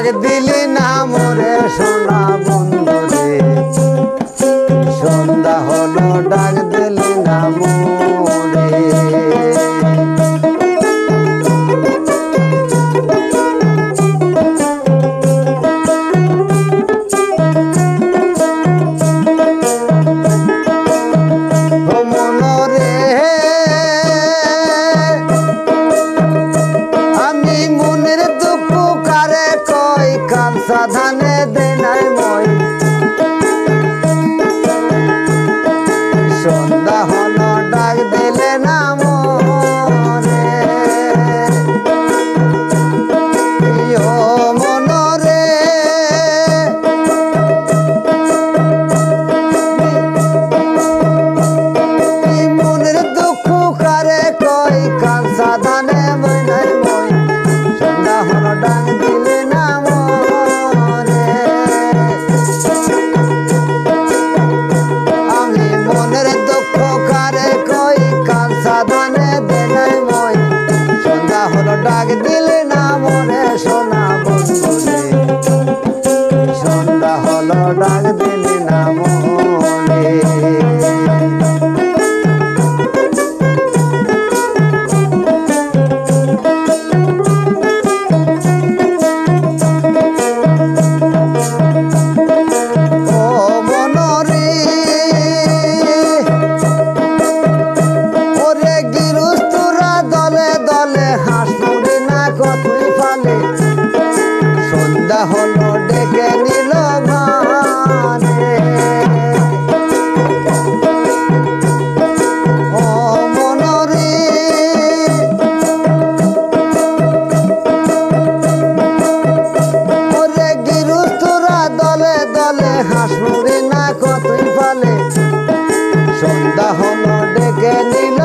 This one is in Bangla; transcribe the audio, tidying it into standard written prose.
ডাক দিলি না মোরে সোনা বন্ধু রে সন্ধ্যা হলো ডাক দিলি না মোরে সাধানে দেনাই মই সন্ধ্যা হলো ডাক দিলে না মনে ও মনরে মনের দুঃখ কারে কই কান সাধানে দেনাই মই সন্ধ্যা হলো ডাক দিলে না ডাক দিলে না মনে সোনা বন্ধু রে সন্ধ্যা হলো ডাক দিলে না মনে সন্ধ্যা হলো ডেকে নিল মানে ও মনরে ওরে গিরুস্তরা দলে দলে হাঁস মুড়ি না কতই পালে সন্ধ্যা হলো ডেকে নিল